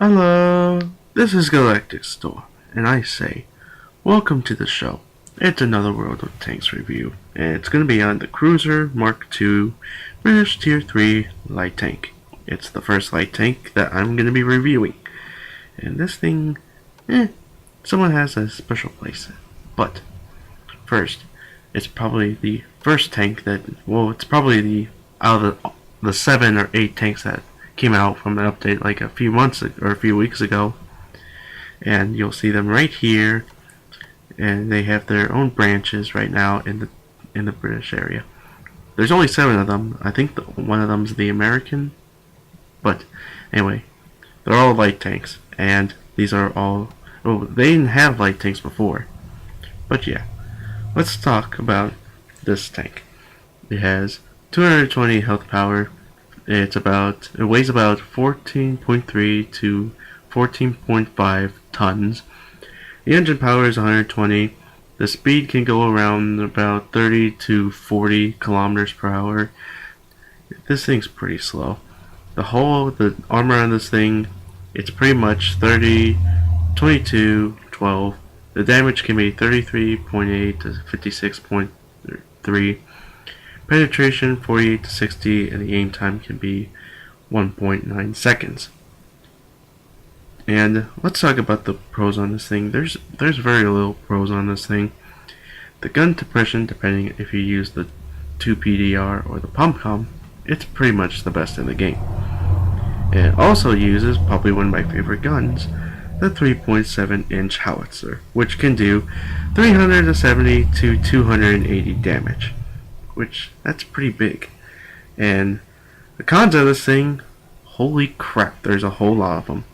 Hello, this is GalacticStorm, and I say, welcome to the show. It's another World of Tanks review, and it's going to be on the Cruiser Mark II British Tier 3 light tank. It's the first light tank that I'm going to be reviewing, and this thing, someone has a special place. But, first, it's probably the first tank it's probably out of the 7 or 8 tanks that came out from an update like a few months or a few weeks ago, and you'll see them right here, and they have their own branches right now in the British area. There's only 7 of them. I think one of them's the American, but anyway, they're all light tanks, and these are all they didn't have light tanks before. But yeah, let's talk about this tank. It has 220 health power. It weighs about 14.3 to 14.5 tons. The engine power is 120. The speed can go around about 30 to 40 kilometers per hour. This thing's pretty slow. The armor on this thing, it's pretty much 30, 22, 12. The damage can be 33.8 to 56.3. Penetration 48 to 60, and the aim time can be 1.9 seconds. And let's talk about the pros on this thing. There's very little pros on this thing. The gun depression, depending if you use the 2PDR or the pom-pom, it's pretty much the best in the game. It also uses probably one of my favorite guns, the 3.7-inch howitzer, which can do 370 to 280 damage. Which, that's pretty big. And the cons of this thing, holy crap, there's a whole lot of them.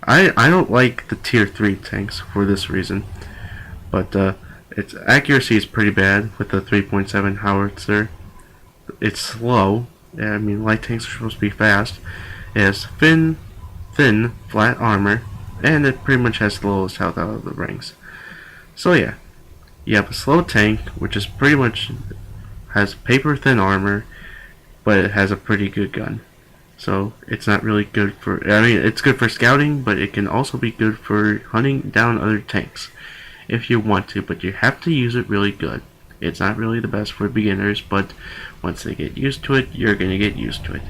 I don't like the tier 3 tanks for this reason, but its accuracy is pretty bad with the 3.7 howitzer. It's slow. I mean, light tanks are supposed to be fast. It has thin, flat armor, and it pretty much has the lowest health out of the ranks. So yeah, you have a slow tank, which is pretty much has paper thin armor, but it has a pretty good gun. So it's not really good for, it's good for scouting, but it can also be good for hunting down other tanks if you want to, but you have to use it really good. It's not really the best for beginners, but once they get used to it, you're gonna get used to it.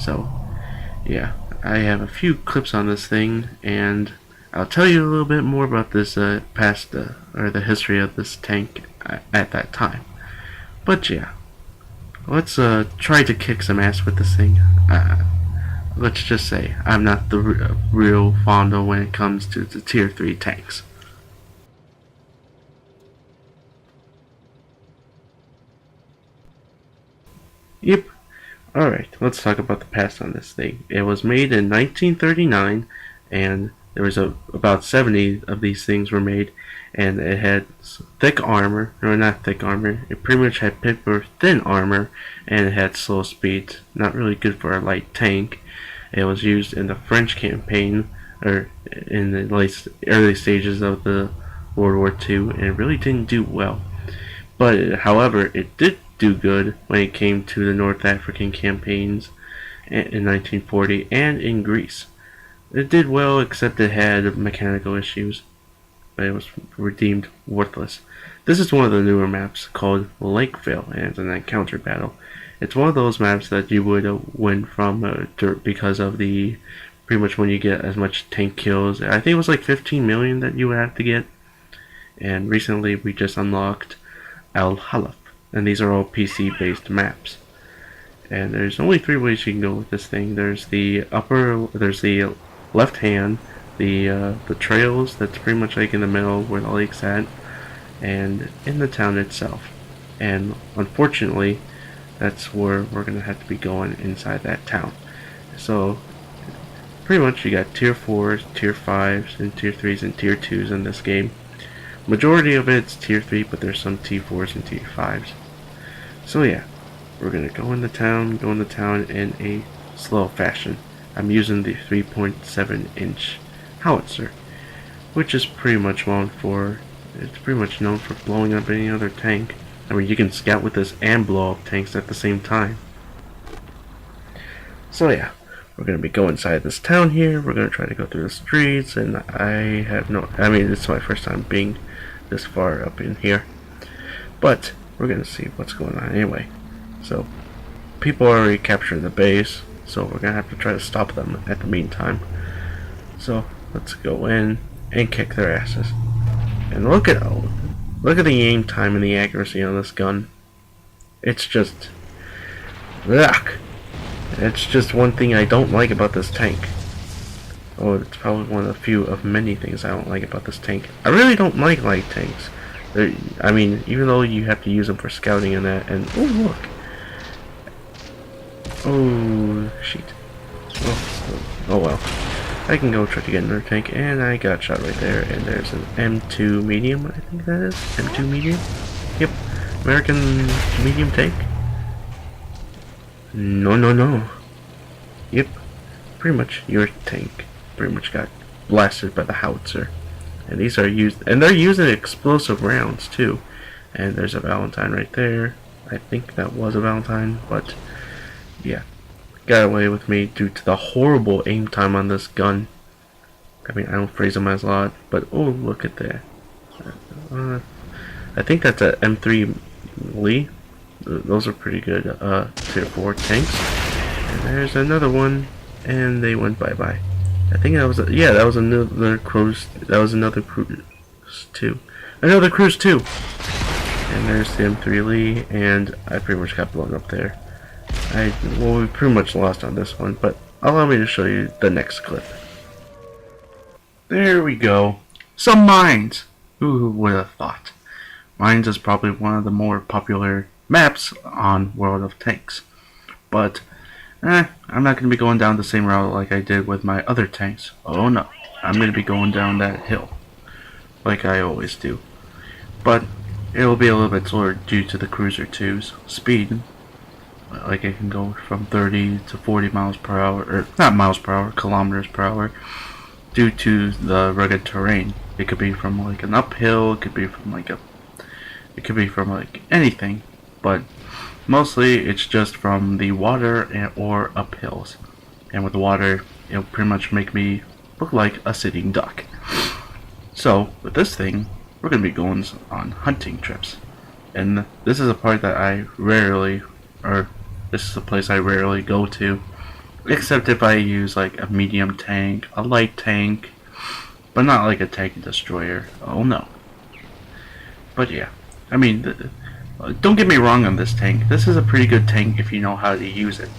So yeah, I have a few clips on this thing, and I'll tell you a little bit more about this or the history of this tank at that time. But yeah, let's try to kick some ass with this thing. Let's just say I'm not the real fondo when it comes to the tier 3 tanks. Yep. Alright, let's talk about the past on this thing. It was made in 1939, and there was about 70 of these things were made, and it had thick armor, or not thick armor, it pretty much had paper thin armor, and it had slow speed, not really good for a light tank. It was used in the French campaign, or in the early stages of the World War II, and it really didn't do well. But however, it did do good when it came to the North African campaigns in 1940 and in Greece. It did well, except it had mechanical issues, but it was redeemed worthless. This is one of the newer maps called Lakeville, and it's an encounter battle. It's one of those maps that you would win from because of pretty much when you get as much tank kills. I think it was like 15 million that you would have to get. And recently we just unlocked Al Halaf, and these are all PC based maps. And there's only 3 ways you can go with this thing. There's the left hand, the trails, that's pretty much like in the middle where the lake's at, and in the town itself. And unfortunately, that's where we're gonna have to be going inside that town. So pretty much you got tier 4s, tier 5s, and tier 3s and tier 2s in this game. Majority of it's tier 3, but there's some tier 4s and tier 5s. So yeah, we're gonna go in the town in a slow fashion. I'm using the 3.7-inch howitzer, which is pretty much known for blowing up any other tank. I mean, you can scout with this and blow up tanks at the same time. So yeah, We're gonna be going inside this town here. We're gonna try to go through the streets, and I have no. I mean, it's my first time being this far up in here, but we're gonna see what's going on anyway. So, people are already capturing the base, so we're gonna have to try to stop them at the meantime. So let's go in and kick their asses. And look at the aim time and the accuracy on this gun. It's just, ugh. It's just one thing I don't like about this tank. Oh, it's probably one of the few of many things I don't like about this tank. I really don't like light tanks. I mean, even though you have to use them for scouting and that, and oh look. Oh shit. Oh well. I can go try to get another tank, and I got shot right there, and there's an M2 medium, I think that is. M2 medium? Yep. American medium tank. No. Yep. Pretty much your tank pretty much got blasted by the howitzer. And these are used, and they're using explosive rounds too. And there's a Valentine right there. I think that was a Valentine, but yeah. Got away with me due to the horrible aim time on this gun. I mean, I don't phrase them as a lot, but oh, look at that. I think that's a M3 Lee. Those are pretty good tier 4 tanks. And there's another one, and they went bye-bye. I think that was that was another cruise. That was another cruise too. Another cruise too. And there's the M3 Lee, and I pretty much got blown up there. We pretty much lost on this one, but allow me to show you the next clip. There we go. Some mines. Who would have thought? Mines is probably one of the more popular maps on World of Tanks. But, I'm not going to be going down the same route like I did with my other tanks. Oh no. I'm going to be going down that hill. Like I always do. But, it will be a little bit slower due to the Cruiser 2's speed. Like it can go from 30 to 40 miles per hour, or not miles per hour, kilometers per hour, due to the rugged terrain. It could be from like an uphill, it could be from like anything, but mostly it's just from the water or uphills. And with the water, it'll pretty much make me look like a sitting duck. So with this thing, we're gonna be going on hunting trips, and this is a part that this is a place I rarely go to, except if I use like a medium tank, a light tank, but not like a tank destroyer. Oh no. But yeah, I mean, don't get me wrong on this tank. This is a pretty good tank if you know how to use it.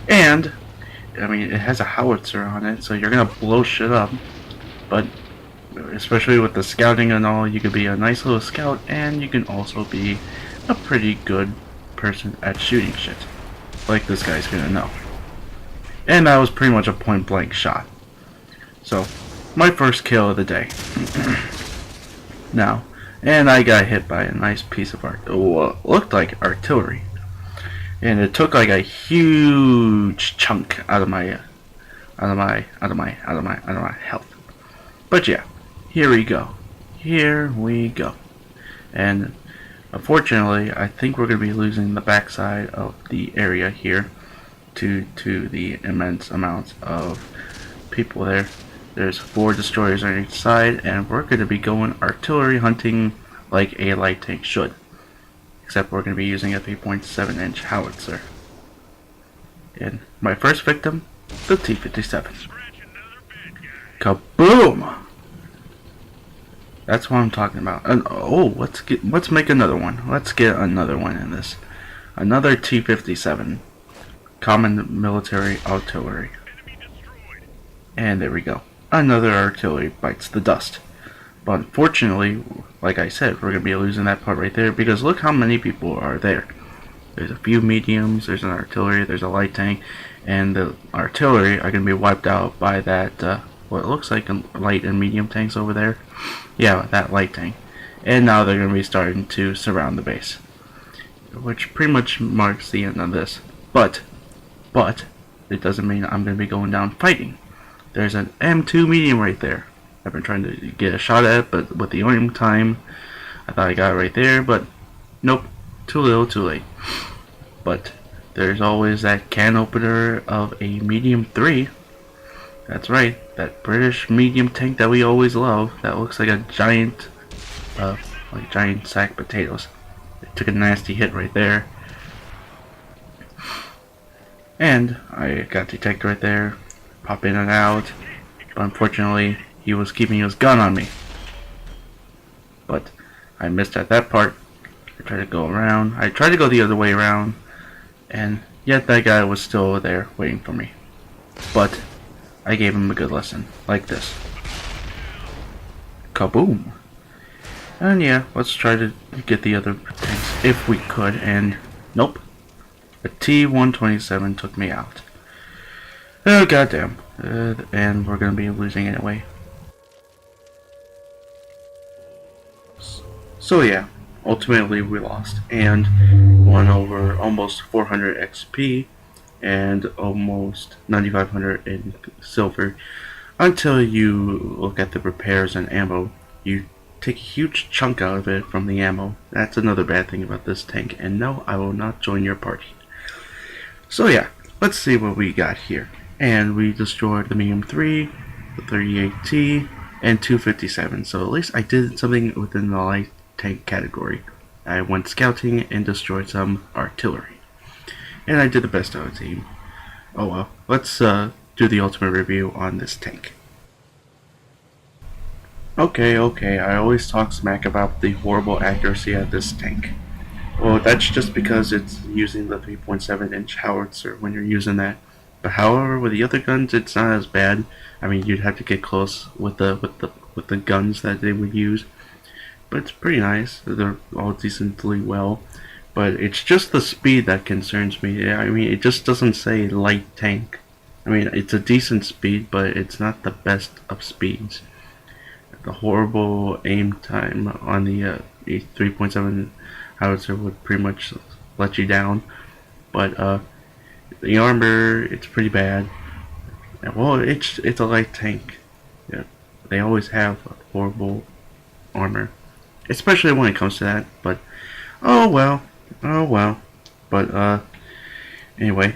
And, I mean, it has a howitzer on it, so you're gonna blow shit up. But, especially with the scouting and all, you could be a nice little scout, and you can also be a pretty good person at shooting shit. Like this guy's gonna know. And that was pretty much a point blank shot. So, my first kill of the day. Now, and I got hit by a nice piece of looked like artillery. And it took like a huge chunk out of my health. But yeah, here we go. And unfortunately, I think we're going to be losing the backside of the area here due to the immense amounts of people there. There's 4 destroyers on each side, and we're going to be going artillery hunting like a light tank should. Except we're going to be using a 3.7-inch howitzer. And my first victim, the T-57. Kaboom! That's what I'm talking about. And let's make another one. Let's get another one in this. Another T-57, common military artillery. And there we go. Another artillery bites the dust. But unfortunately, like I said, we're gonna be losing that part right there because look how many people are there. There's a few mediums. There's an artillery. There's a light tank, and the artillery are gonna be wiped out by that. What looks like a light and medium tanks over there. Yeah, that light tank. And now they're going to be starting to surround the base. Which pretty much marks the end of this. But, it doesn't mean I'm going to be going down fighting. There's an M2 medium right there. I've been trying to get a shot at it, but with the aim time, I thought I got it right there, but nope. Too little, too late. But there's always that can opener of a medium 3. That's right, that British medium tank that we always love. That looks like a giant, giant sack potatoes. It took a nasty hit right there. And I got detected right there, pop in and out. But unfortunately, he was keeping his gun on me. But I missed at that part. I tried to go around. I tried to go the other way around. And yet that guy was still there waiting for me. But I gave him a good lesson, like this. Kaboom! And yeah, let's try to get the other tanks if we could, and nope. A T-127 took me out. Oh goddamn. And we're gonna be losing anyway. So yeah, ultimately we lost, and won over almost 400 XP and almost 9,500 in silver. Until you look at the repairs and ammo, you take a huge chunk out of it from the ammo. That's another bad thing about this tank, and no, I will not join your party. So yeah, let's see what we got here. And we destroyed the medium 3, the 38T, and 257. So at least I did something within the light tank category. I went scouting and destroyed some artillery. And I did the best of the team. Oh well, let's do the ultimate review on this tank. Okay, I always talk smack about the horrible accuracy of this tank. Well, that's just because it's using the 3.7-inch howitzer when you're using that. But however, with the other guns, it's not as bad. I mean, you'd have to get close with the guns that they would use. But it's pretty nice. They're all decently well. But it's just the speed that concerns me. I mean, it just doesn't say light tank. I mean, it's a decent speed, but it's not the best of speeds. The horrible aim time on the 3.7 howitzer would pretty much let you down. But the armor, it's pretty bad. Well, it's a light tank. Yeah, they always have horrible armor, especially when it comes to that. But oh well. But anyway,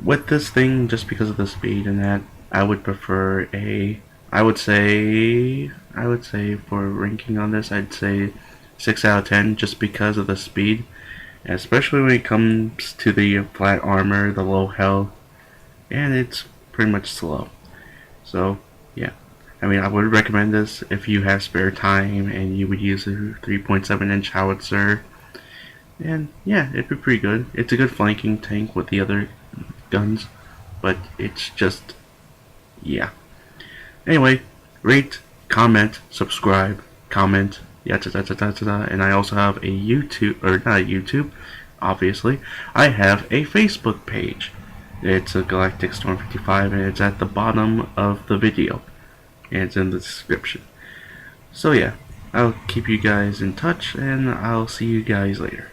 with this thing, just because of the speed and that, I would prefer a. I would say for ranking on this, I'd say 6 out of 10, just because of the speed, and especially when it comes to the flat armor, the low health, and it's pretty much slow. So yeah, I mean, I would recommend this if you have spare time and you would use a 3.7-inch howitzer. And yeah, it'd be pretty good. It's a good flanking tank with the other guns, but it's just, yeah. Anyway, rate, comment, subscribe, comment, and I also have a YouTube, or not a YouTube, obviously. I have a Facebook page. It's a GalacticStorm 55, and it's at the bottom of the video, and it's in the description. So yeah, I'll keep you guys in touch, and I'll see you guys later.